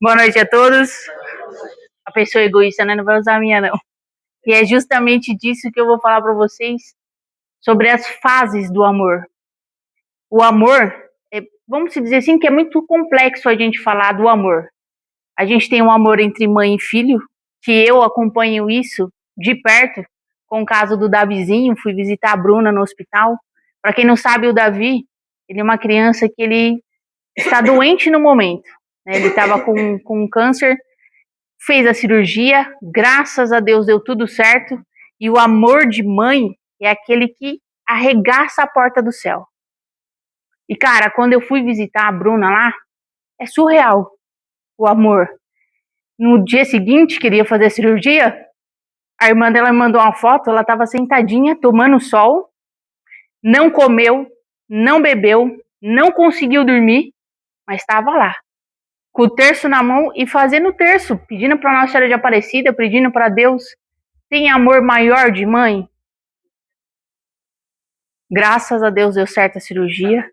Boa noite a todos. A pessoa egoísta, né? Não vai usar a minha, não. E é justamente disso que eu vou falar para vocês sobre as fases do amor. O amor, vamos dizer assim, que é muito complexo a gente falar do amor. A gente tem um amor entre mãe e filho, que eu acompanho isso de perto, com o caso do Davizinho, fui visitar a Bruna no hospital. Para quem não sabe, o Davi, ele é uma criança que ele está doente no momento. Né? Ele estava com câncer, fez a cirurgia, graças a Deus deu tudo certo, e o amor de mãe é aquele que arregaça a porta do céu. E cara, quando eu fui visitar a Bruna lá, é surreal o amor. No dia seguinte, que ia fazer a cirurgia, a irmã dela me mandou uma foto, ela estava sentadinha, tomando sol, não comeu, não bebeu, não conseguiu dormir, mas estava lá, com o terço na mão e fazendo o terço, pedindo para Nossa Senhora de Aparecida, pedindo para Deus. Tem amor maior de mãe? Graças a Deus deu certo a cirurgia.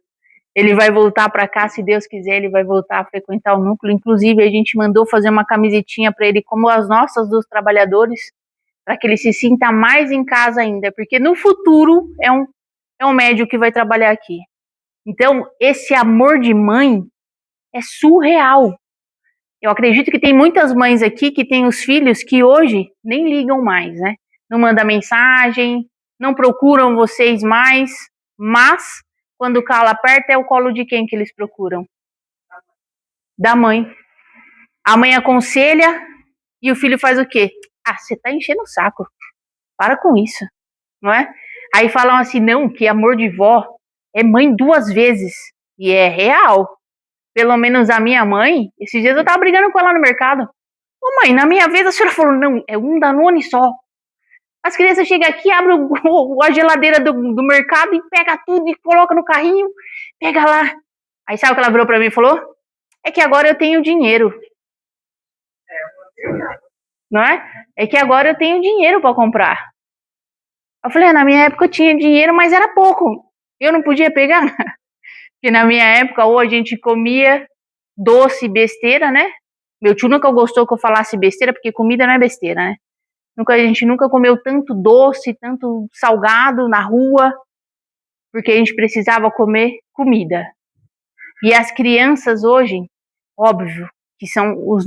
Ele vai voltar para cá, se Deus quiser, ele vai voltar a frequentar o núcleo. Inclusive, a gente mandou fazer uma camisetinha para ele, como as nossas dos trabalhadores, para que ele se sinta mais em casa ainda, porque no futuro é um médico que vai trabalhar aqui. Então, esse amor de mãe é surreal. Eu acredito que tem muitas mães aqui que têm os filhos que hoje nem ligam mais, né? Não mandam mensagem, não procuram vocês mais, mas quando o calo aperta é o colo de quem que eles procuram? Da mãe. A mãe aconselha e o filho faz o quê? Ah, você tá enchendo o saco. Para com isso, não é? Aí falam assim, não, que amor de vó é mãe duas vezes. E é real. Pelo menos a minha mãe, esses dias eu tava brigando com ela no mercado. Ô mãe, na minha vez a senhora falou, não, é um Danone só. As crianças chegam aqui, abrem a geladeira do mercado e pega tudo e coloca no carrinho, pega lá. Aí sabe o que ela virou pra mim e falou? É que agora eu tenho dinheiro. Não é? É que agora eu tenho dinheiro para comprar. Eu falei, na minha época eu tinha dinheiro, mas era pouco. Eu não podia pegar. Porque na minha época, ou a gente comia doce, besteira, né? Meu tio nunca gostou que eu falasse besteira, porque comida não é besteira, né? A gente nunca comeu tanto doce, tanto salgado na rua, porque a gente precisava comer comida. E as crianças hoje, óbvio, que são o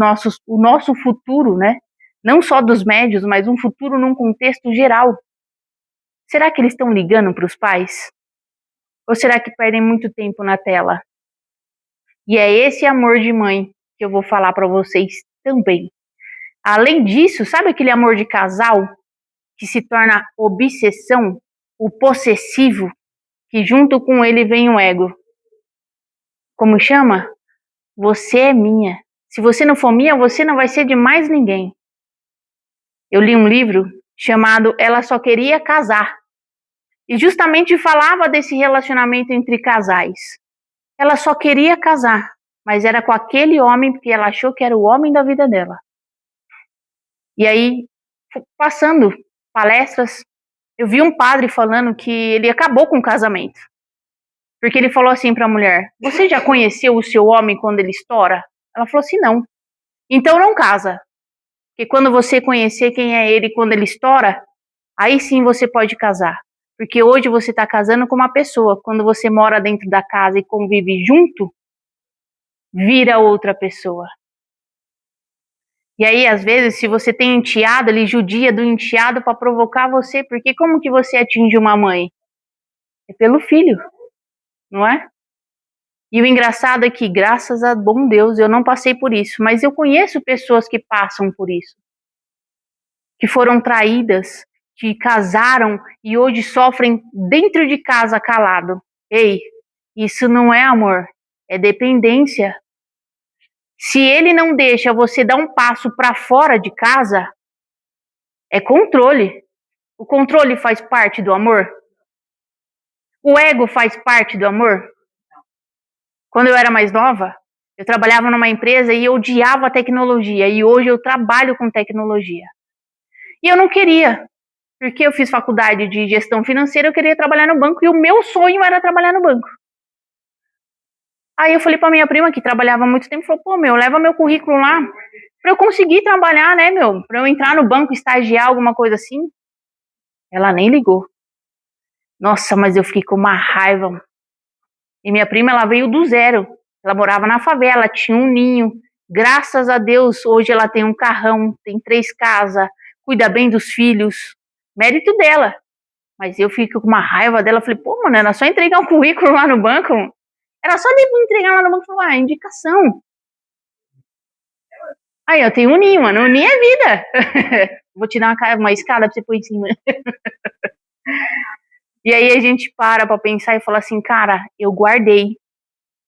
nosso futuro, né? Não só dos médios, mas um futuro num contexto geral. Será que eles estão ligando para os pais? Ou será que perdem muito tempo na tela? E é esse amor de mãe que eu vou falar para vocês também. Além disso, sabe aquele amor de casal que se torna obsessão, o possessivo, que junto com ele vem o ego? Como chama? Você é minha. Se você não for minha, você não vai ser de mais ninguém. Eu li um livro chamado Ela Só Queria Casar. E justamente falava desse relacionamento entre casais. Ela só queria casar, mas era com aquele homem porque ela achou que era o homem da vida dela. E aí, passando palestras, eu vi um padre falando que ele acabou com o casamento. Porque ele falou assim para a mulher, você já conheceu o seu homem quando ele estoura? Ela falou assim, não. Então não casa. Porque quando você conhecer quem é ele quando ele estoura, aí sim você pode casar. Porque hoje você está casando com uma pessoa. Quando você mora dentro da casa e convive junto, vira outra pessoa. E aí, às vezes, se você tem enteado, ele judia do enteado para provocar você. Porque como que você atinge uma mãe? É pelo filho, não é? E o engraçado é que, graças a bom Deus, eu não passei por isso. Mas eu conheço pessoas que passam por isso. Que foram traídas, que casaram e hoje sofrem dentro de casa calado. Ei, isso não é amor, é dependência. Se ele não deixa você dar um passo para fora de casa, é controle. O controle faz parte do amor? O ego faz parte do amor? Quando eu era mais nova, eu trabalhava numa empresa e eu odiava a tecnologia. E hoje eu trabalho com tecnologia. E eu não queria, porque eu fiz faculdade de gestão financeira, eu queria trabalhar no banco e o meu sonho era trabalhar no banco. Aí eu falei pra minha prima, que trabalhava há muito tempo, falou, pô, meu, leva meu currículo lá pra eu conseguir trabalhar, né, meu? Pra eu entrar no banco, estagiar, alguma coisa assim. Ela nem ligou. Nossa, mas eu fiquei com uma raiva. E minha prima, ela veio do zero. Ela morava na favela, tinha um ninho. Graças a Deus, hoje ela tem um carrão, tem 3 casas, cuida bem dos filhos. Mérito dela. Mas eu fico com uma raiva dela. Falei, pô, mano, era só entregar um currículo lá no banco. Era só entregar lá no banco e falar, indicação. Aí, eu tenho um ninho, mano. Um ninho é vida. Vou te dar uma escada pra você pôr em cima. E aí a gente pra pensar e fala assim, cara, eu guardei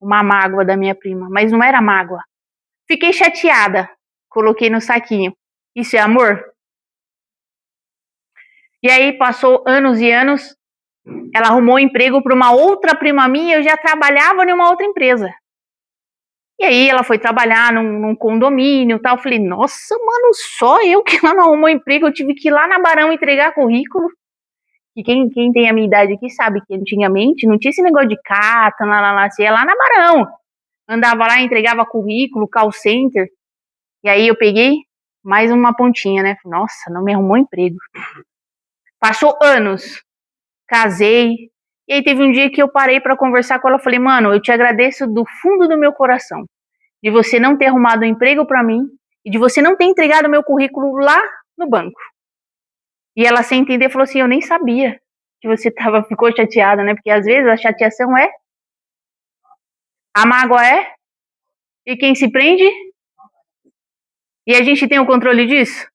uma mágoa da minha prima, mas não era mágoa. Fiquei chateada, coloquei no saquinho. Isso é amor? E aí passou anos e anos, ela arrumou um emprego para uma outra prima minha, eu já trabalhava em uma outra empresa. E aí ela foi trabalhar num condomínio e tal. Eu falei, nossa, mano, só eu que lá não arrumou emprego, eu tive que ir lá na Barão entregar currículo. E quem tem a minha idade aqui sabe que antigamente não tinha esse negócio de carta, você ia lá na Barão. Andava lá, entregava currículo, call center. E aí eu peguei mais uma pontinha, né? Nossa, não me arrumou emprego. Passou anos, casei. E aí teve um dia que eu parei para conversar com ela. Eu falei, mano, eu te agradeço do fundo do meu coração de você não ter arrumado um emprego para mim e de você não ter entregado meu currículo lá no banco. E ela, sem entender, falou assim, eu nem sabia que você ficou chateada, né? Porque às vezes a chateação é, a mágoa é, e quem se prende? E a gente tem o controle disso?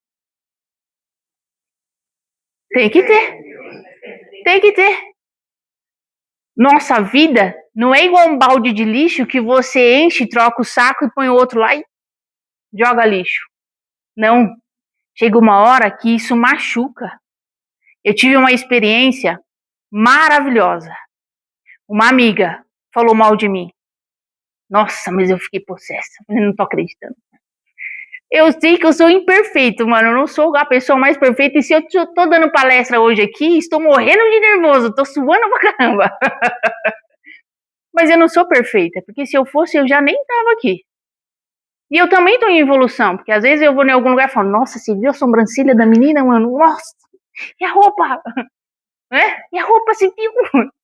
Tem que ter. Tem que ter. Nossa vida não é igual um balde de lixo que você enche, troca o saco e põe o outro lá e joga lixo. Não. Chega uma hora que isso machuca. Eu tive uma experiência maravilhosa. Uma amiga falou mal de mim. Nossa, mas eu fiquei possessa. Eu não tô acreditando. Eu sei que eu sou imperfeito, mano. Eu não sou a pessoa mais perfeita. E se eu tô dando palestra hoje aqui, estou morrendo de nervoso. Tô suando pra caramba. Mas eu não sou perfeita. Porque se eu fosse, eu já nem tava aqui. E eu também tô em evolução. Porque às vezes eu vou em algum lugar e falo, nossa, você viu a sobrancelha da menina, mano? Nossa, e a roupa? Né? E a roupa, você viu?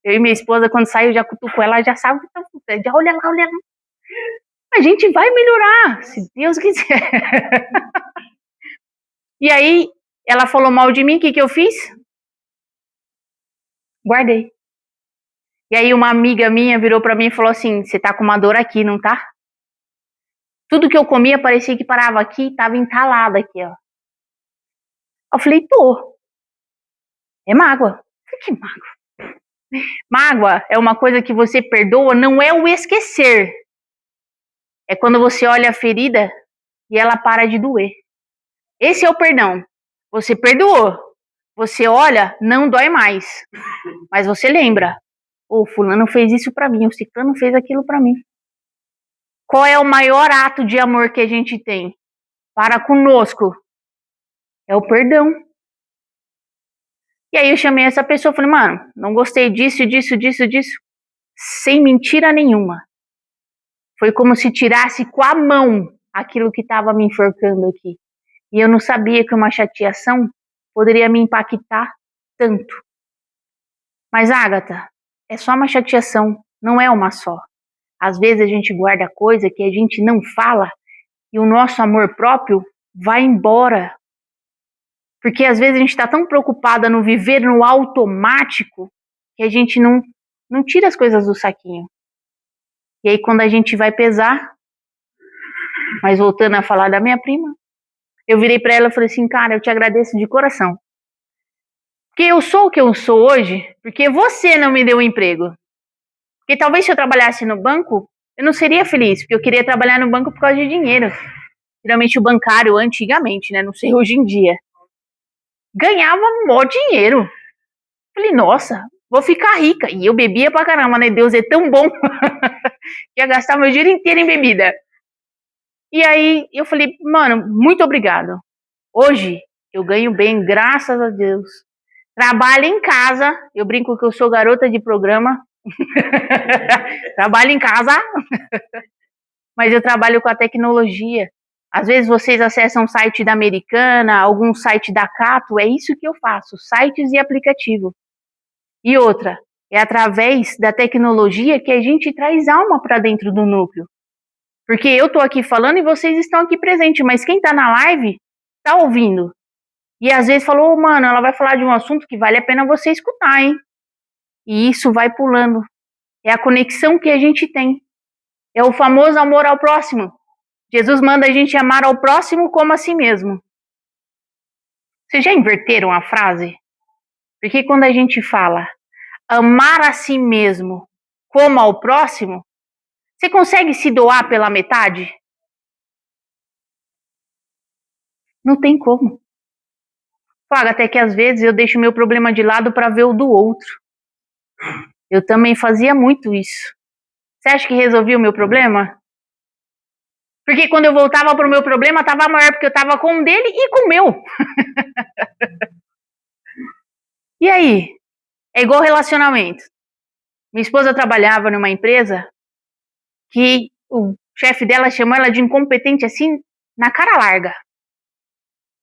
Eu e minha esposa, quando sai, eu já cutuco ela, já sabe o que tá acontecendo. Já olha lá, olha lá. A gente vai melhorar, se Deus quiser. E aí, ela falou mal de mim, o que eu fiz? Guardei. E aí uma amiga minha virou pra mim e falou assim, você tá com uma dor aqui, não tá? Tudo que eu comia parecia que parava aqui e tava entalada aqui, ó. Eu falei, tô. É mágoa. Que mágoa? Mágoa é uma coisa que você perdoa, não é o esquecer. É quando você olha a ferida e ela para de doer. Esse é o perdão. Você perdoou. Você olha, não dói mais. Mas você lembra. O fulano fez isso pra mim, o ciclano fez aquilo pra mim. Qual é o maior ato de amor que a gente tem para conosco? É o perdão. E aí eu chamei essa pessoa, falei, mano, não gostei disso, sem mentira nenhuma. Foi como se tirasse com a mão aquilo que estava me enforcando aqui. E eu não sabia que uma chateação poderia me impactar tanto. Mas, Agatha, é só uma chateação, não é uma só. Às vezes a gente guarda coisa que a gente não fala e o nosso amor próprio vai embora. Porque às vezes a gente está tão preocupada no viver no automático que a gente não tira as coisas do saquinho. E aí quando a gente vai pesar, mas voltando a falar da minha prima, eu virei para ela e falei assim, cara, eu te agradeço de coração. Porque eu sou o que eu sou hoje, porque você não me deu um emprego. Porque talvez se eu trabalhasse no banco, eu não seria feliz, porque eu queria trabalhar no banco por causa de dinheiro. Geralmente o bancário, antigamente, né, não sei hoje em dia, ganhava mó dinheiro. Falei, nossa, vou ficar rica. E eu bebia pra caramba, né? Deus é tão bom. Ia gastar meu dinheiro inteiro em bebida. E aí eu falei, mano, muito obrigado. Hoje eu ganho bem, graças a Deus. Trabalho em casa. Eu brinco que eu sou garota de programa. Trabalho em casa, mas eu trabalho com a tecnologia. Às vezes vocês acessam o site da Americana, algum site da Cato, é isso que eu faço, sites e aplicativo. E outra, é através da tecnologia que a gente traz alma para dentro do núcleo. Porque eu tô aqui falando e vocês estão aqui presentes, mas quem tá na live tá ouvindo. E às vezes falou, mano, ela vai falar de um assunto que vale a pena você escutar, hein? E isso vai pulando. É a conexão que a gente tem. É o famoso amor ao próximo. Jesus manda a gente amar ao próximo como a si mesmo. Vocês já inverteram a frase? Porque quando a gente fala amar a si mesmo como ao próximo, você consegue se doar pela metade? Não tem como. Fala, até que às vezes eu deixo meu problema de lado para ver o do outro. Eu também fazia muito isso. Você acha que resolvi o meu problema? Porque quando eu voltava pro meu problema, tava maior, porque eu tava com o dele e com o meu. E aí? É igual relacionamento. Minha esposa trabalhava numa empresa que o chefe dela chamou ela de incompetente assim, na cara larga.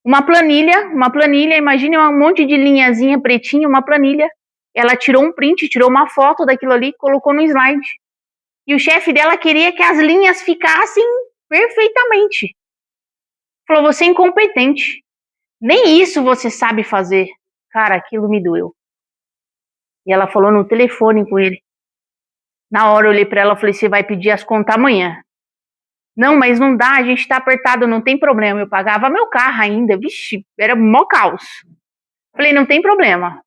Uma planilha, imagine um monte de linhazinha pretinha, uma planilha. Ela tirou um print, tirou uma foto daquilo ali, colocou no slide. E o chefe dela queria que as linhas ficassem perfeitamente. Falou, você é incompetente. Nem isso você sabe fazer. Cara, aquilo me doeu. E ela falou no telefone com ele. Na hora eu olhei pra ela e falei, você vai pedir as contas amanhã. Não, mas não dá, a gente tá apertado, não tem problema. Eu pagava meu carro ainda, vixe, era mó caos. Falei, não tem problema.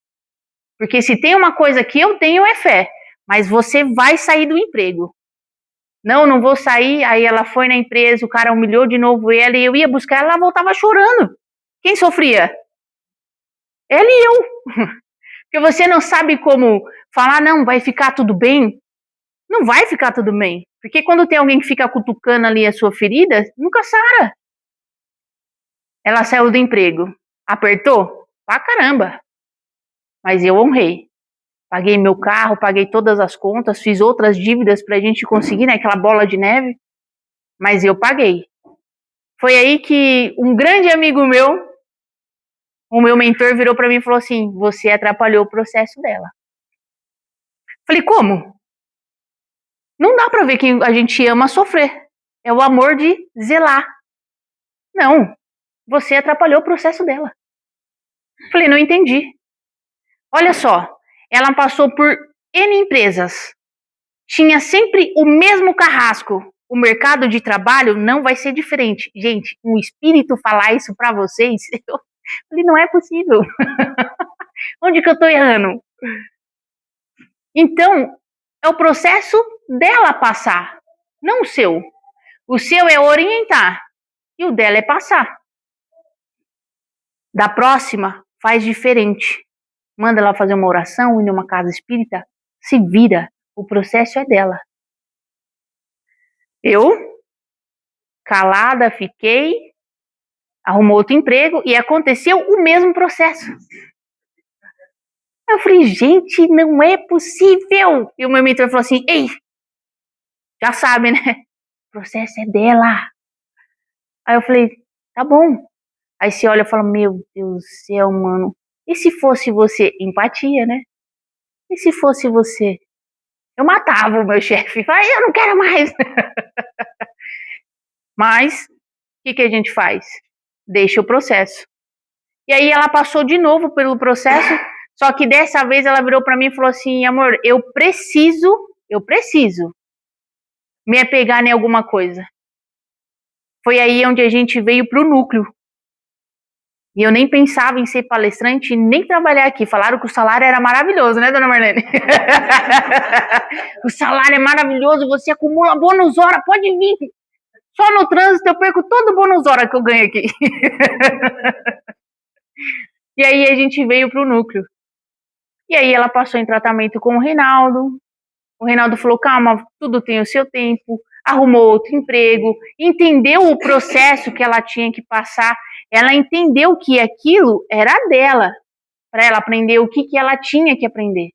Porque se tem uma coisa que eu tenho é fé. Mas você vai sair do emprego. Não, não vou sair. Aí ela foi na empresa, o cara humilhou de novo ela e eu ia buscar ela voltava chorando. Quem sofria? Ela e eu. Porque você não sabe como falar, não, vai ficar tudo bem. Não vai ficar tudo bem. Porque quando tem alguém que fica cutucando ali a sua ferida, nunca sara. Ela saiu do emprego. Apertou? Pra caramba. Mas eu honrei. Paguei meu carro, paguei todas as contas, fiz outras dívidas pra gente conseguir, né, aquela bola de neve. Mas eu paguei. Foi aí que um grande amigo meu, o meu mentor, virou pra mim e falou assim, você atrapalhou o processo dela. Falei, como? Não dá pra ver que a gente ama sofrer. É o amor de zelar. Não, você atrapalhou o processo dela. Falei, não entendi. Olha só, ela passou por N empresas. Tinha sempre o mesmo carrasco. O mercado de trabalho não vai ser diferente. Gente, um espírito falar isso pra vocês, eu falei, não é possível. Onde que eu tô errando? Então, é o processo dela passar, não o seu. O seu é orientar e o dela é passar. Da próxima, faz diferente. Manda ela fazer uma oração, ir numa casa espírita, se vira. O processo é dela. Eu, calada, fiquei, arrumou outro emprego e aconteceu o mesmo processo. Eu falei, gente, não é possível. E o meu mentor falou assim, ei, já sabe, né? O processo é dela. Aí eu falei, tá bom. Aí você olha e fala, meu Deus do céu, mano. E se fosse você? Empatia, né? E se fosse você? Eu matava o meu chefe. Falei, eu não quero mais. Mas, o que a gente faz? Deixa o processo. E aí ela passou de novo pelo processo, só que dessa vez ela virou pra mim e falou assim, amor, eu preciso me apegar em alguma coisa. Foi aí onde a gente veio pro núcleo. E eu nem pensava em ser palestrante, nem trabalhar aqui. Falaram que o salário era maravilhoso, né, dona Marlene? O salário é maravilhoso, você acumula bônus hora, pode vir. Só no trânsito eu perco todo o bônus hora que eu ganho aqui. E aí a gente veio pro núcleo. E aí ela passou em tratamento com o Reinaldo. O Reinaldo falou, calma, tudo tem o seu tempo. Arrumou outro emprego, entendeu o processo que ela tinha que passar. Ela entendeu que aquilo era dela, para ela aprender o que ela tinha que aprender.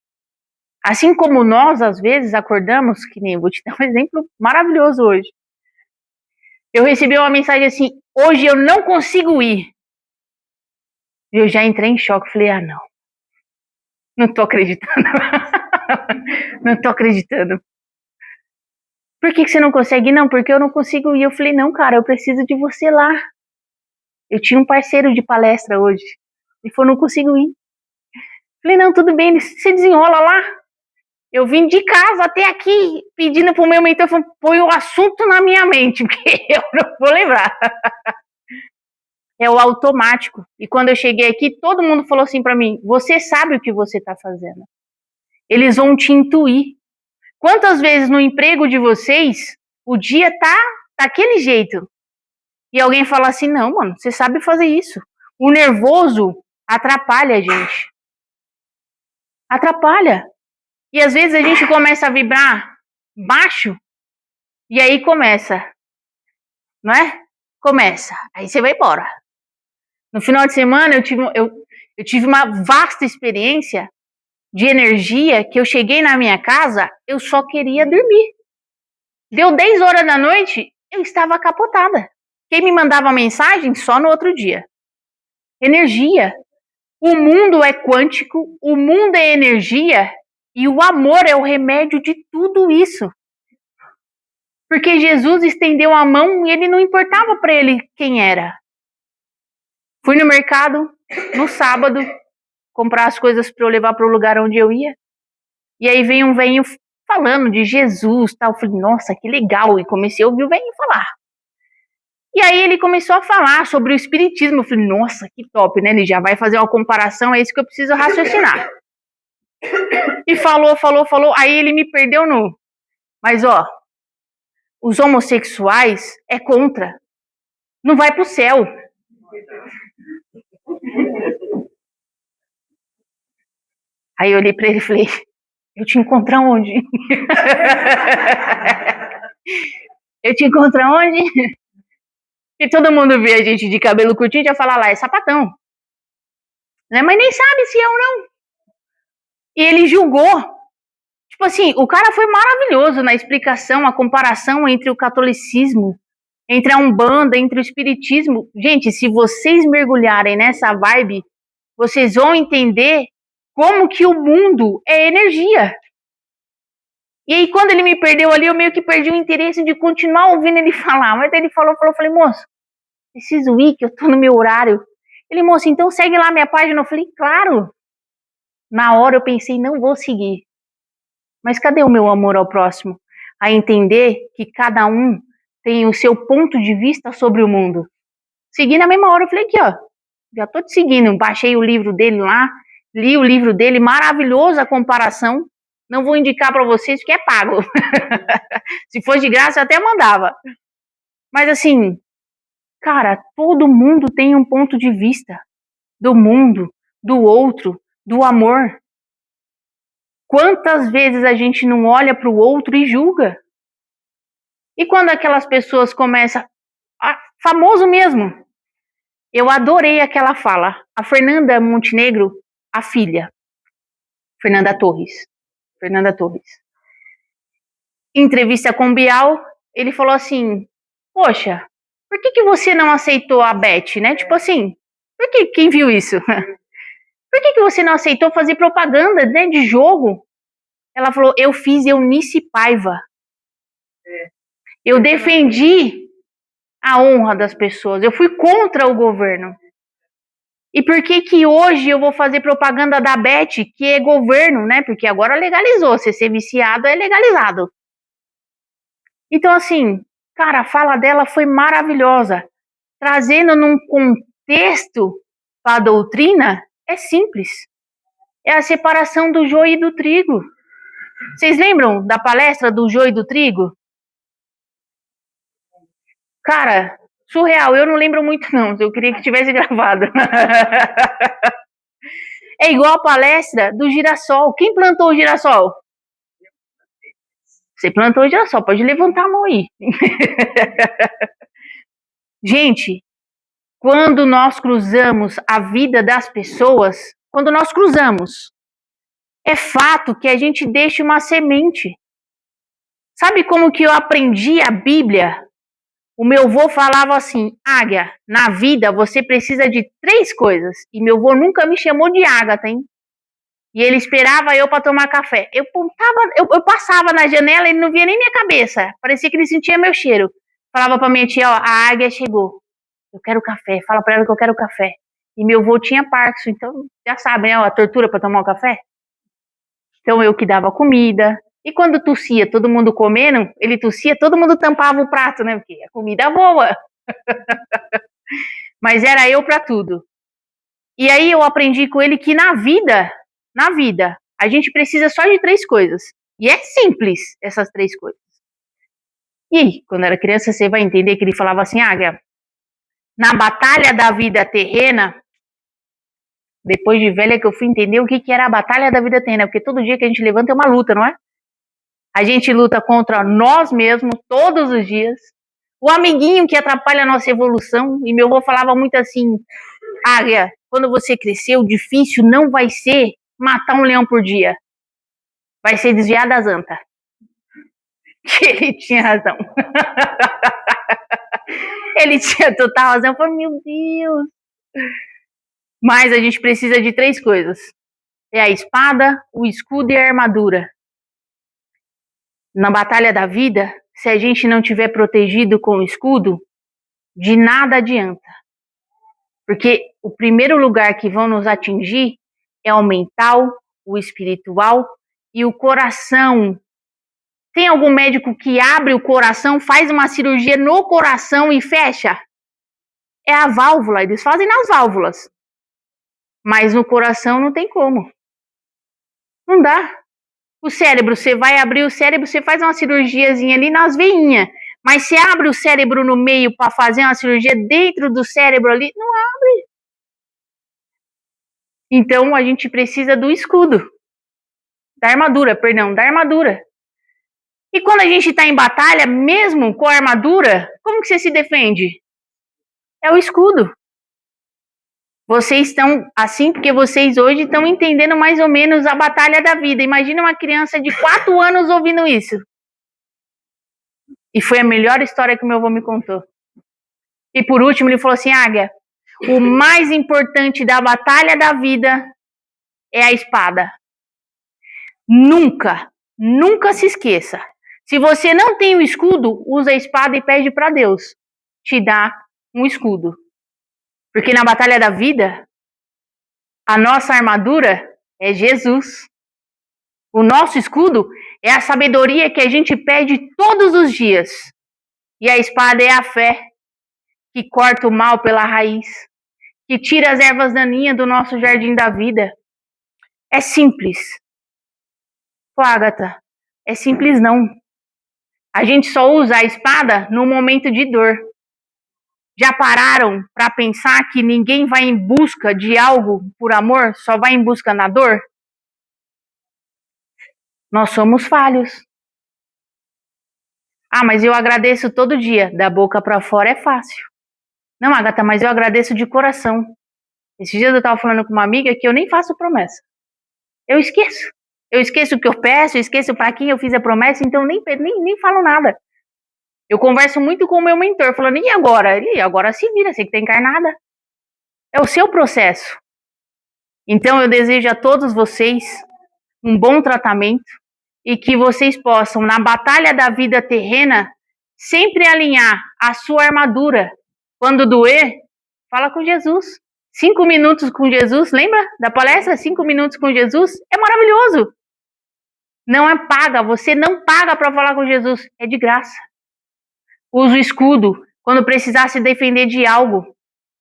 Assim como nós, às vezes, acordamos, que nem eu vou te dar um exemplo maravilhoso hoje. Eu recebi uma mensagem assim, hoje eu não consigo ir. Eu já entrei em choque, falei, não. Não tô acreditando. Não tô acreditando. Por que você não consegue ir? Não, porque eu não consigo ir. Eu falei, não, cara, eu preciso de você lá. Eu tinha um parceiro de palestra hoje. Ele falou, não consigo ir. Falei, não, tudo bem, você desenrola lá. Eu vim de casa até aqui pedindo pro meu mentor, põe o assunto na minha mente, porque eu não vou lembrar. É o automático. E quando eu cheguei aqui, todo mundo falou assim pra mim, você sabe o que você tá fazendo. Eles vão te intuir. Quantas vezes no emprego de vocês, o dia tá daquele jeito, e alguém fala assim, não, mano, você sabe fazer isso. O nervoso atrapalha a gente. Atrapalha. E às vezes a gente começa a vibrar baixo, e aí começa, não é? Começa. Aí você vai embora. No final de semana eu tive uma vasta experiência de energia que eu cheguei na minha casa, eu só queria dormir. Deu 10 horas da noite, eu estava capotada. Quem me mandava mensagem só no outro dia. Energia. O mundo é quântico, o mundo é energia e o amor é o remédio de tudo isso. Porque Jesus estendeu a mão e ele não importava para ele quem era. Fui no mercado no sábado comprar as coisas para eu levar para o lugar onde eu ia. E aí veio um velhinho falando de Jesus, tal. Eu falei, nossa, que legal. E comecei a ouvir o velhinho falar. E aí ele começou a falar sobre o espiritismo. Eu falei, nossa, que top, né? Ele já vai fazer uma comparação, é isso que eu preciso raciocinar. E falou. Aí ele me perdeu no... Mas, ó, os homossexuais é contra. Não vai pro céu. Aí eu olhei pra ele e falei, eu te encontro onde? Eu te encontro onde? Porque todo mundo vê a gente de cabelo curtinho e já fala lá, é sapatão. Né? Mas nem sabe se é ou não. E ele julgou. Tipo assim, o cara foi maravilhoso na explicação, a comparação entre o catolicismo, entre a Umbanda, entre o espiritismo. Gente, se vocês mergulharem nessa vibe, vocês vão entender como que o mundo é energia. E aí, quando ele me perdeu ali, eu meio que perdi o interesse de continuar ouvindo ele falar. Mas ele falou, eu falei, moço, preciso ir, que eu tô no meu horário. Ele, moço, então segue lá minha página. Eu falei, claro. Na hora eu pensei, não vou seguir. Mas cadê o meu amor ao próximo? A entender que cada um tem o seu ponto de vista sobre o mundo. Segui na mesma hora, eu falei aqui, ó, já tô te seguindo, baixei o livro dele lá, li o livro dele, maravilhosa a comparação. Não vou indicar para vocês porque é pago. Se fosse de graça, eu até mandava. Mas assim, cara, todo mundo tem um ponto de vista do mundo, do outro, do amor. Quantas vezes a gente não olha para o outro e julga? E quando aquelas pessoas começam, famoso mesmo, eu adorei aquela fala, a Fernanda Montenegro, a filha, Fernanda Torres, entrevista com o Bial, ele falou assim, poxa, por que você não aceitou a Beth, né? Tipo assim, por que, quem viu isso? Por que você não aceitou fazer propaganda, né, de jogo? Ela falou, eu fiz Eunice Paiva. Eu defendi a honra das pessoas. Eu fui contra o governo. E por que hoje eu vou fazer propaganda da Beth, que é governo, né? Porque agora legalizou. Se ser viciado é legalizado. Então, assim, cara, a fala dela foi maravilhosa. Trazendo num contexto para a doutrina, é simples. É a separação do joio e do trigo. Vocês lembram da palestra do joio e do trigo? Cara, surreal. Eu não lembro muito, não. Eu queria que tivesse gravado. É igual a palestra do girassol. Quem plantou o girassol? Você plantou o girassol. Pode levantar a mão aí. Gente, quando nós cruzamos a vida das pessoas, quando nós cruzamos, É fato que a gente deixa uma semente. Sabe como que eu aprendi a Bíblia? O meu avô falava assim, Águia, na vida você precisa de 3 coisas. E meu avô nunca me chamou de Ágata, hein? E ele esperava eu para tomar café. Eu passava na janela e ele não via nem minha cabeça. Parecia que ele sentia meu cheiro. Falava para minha tia, ó, a águia chegou. Eu quero café. Fala para ela que eu quero café. E meu avô tinha Parkinson, então já sabe, né? A tortura para tomar o café. Então eu que dava comida. E quando tossia, todo mundo comendo, ele tossia, todo mundo tampava o prato, né? Porque a comida boa. Mas era eu para tudo. E aí eu aprendi com ele que na vida, a gente precisa só de 3 coisas. E é simples essas 3 coisas. E aí, quando era criança, você vai entender que ele falava assim, Águia, na batalha da vida terrena, depois de velha que eu fui entender o que era a batalha da vida terrena, porque todo dia que a gente levanta é uma luta, não é? A gente luta contra nós mesmos todos os dias, o amiguinho que atrapalha a nossa evolução, e meu avô falava muito assim, Águia, quando você crescer, o difícil não vai ser matar um leão por dia, vai ser desviar das antas. Que ele tinha razão. Ele tinha total razão. Eu falei, meu Deus. Mas a gente precisa de 3 coisas. É a espada, o escudo e a armadura. Na batalha da vida, se a gente não tiver protegido com o escudo, de nada adianta. Porque o primeiro lugar que vão nos atingir é o mental, o espiritual e o coração. Tem algum médico que abre o coração, faz uma cirurgia no coração e fecha? É a válvula, eles fazem nas válvulas. Mas no coração não tem como. Não dá. O cérebro, você vai abrir o cérebro, você faz uma cirurgiazinha ali nas veinhas. Mas você abre o cérebro no meio para fazer uma cirurgia dentro do cérebro ali, não abre. Então a gente precisa do escudo. Da armadura. E quando a gente está em batalha, mesmo com a armadura, como que você se defende? É o escudo. Vocês estão assim porque vocês hoje estão entendendo mais ou menos a batalha da vida. Imagina uma criança de 4 anos ouvindo isso. E foi a melhor história que o meu avô me contou. E por último ele falou assim, Águia, o mais importante da batalha da vida é a espada. Nunca, nunca se esqueça. Se você não tem o escudo, usa a espada e pede para Deus te dar um escudo. Porque na batalha da vida, a nossa armadura é Jesus. O nosso escudo é a sabedoria que a gente pede todos os dias. E a espada é a fé, que corta o mal pela raiz, que tira as ervas daninhas do nosso jardim da vida. É simples. Pô, Agatha, é simples não. A gente só usa a espada no momento de dor. Já pararam para pensar que ninguém vai em busca de algo por amor, só vai em busca na dor? Nós somos falhos. Ah, mas eu agradeço todo dia. Da boca para fora é fácil. Não, Agatha, mas eu agradeço de coração. Esses dias eu estava falando com uma amiga que eu nem faço promessa. Eu esqueço. Eu esqueço o que eu peço, eu esqueço para quem eu fiz a promessa, então nem falo nada. Eu converso muito com o meu mentor, falando, e agora? Ele, agora se vira, você que tá encarnada. É o seu processo. Então eu desejo a todos vocês um bom tratamento e que vocês possam, na batalha da vida terrena, sempre alinhar a sua armadura. Quando doer, fala com Jesus. 5 minutos com Jesus, lembra da palestra? 5 minutos com Jesus? É maravilhoso. Não é paga, você não paga para falar com Jesus, é de graça. Usa o escudo quando precisar se defender de algo.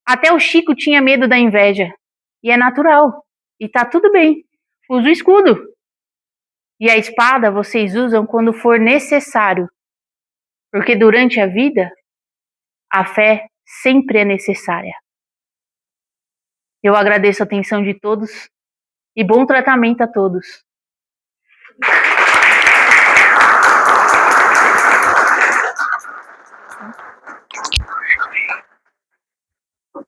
Até o Chico tinha medo da inveja. E é natural. E tá tudo bem. Usa o escudo. E a espada vocês usam quando for necessário. Porque durante a vida, a fé sempre é necessária. Eu agradeço a atenção de todos e bom tratamento a todos.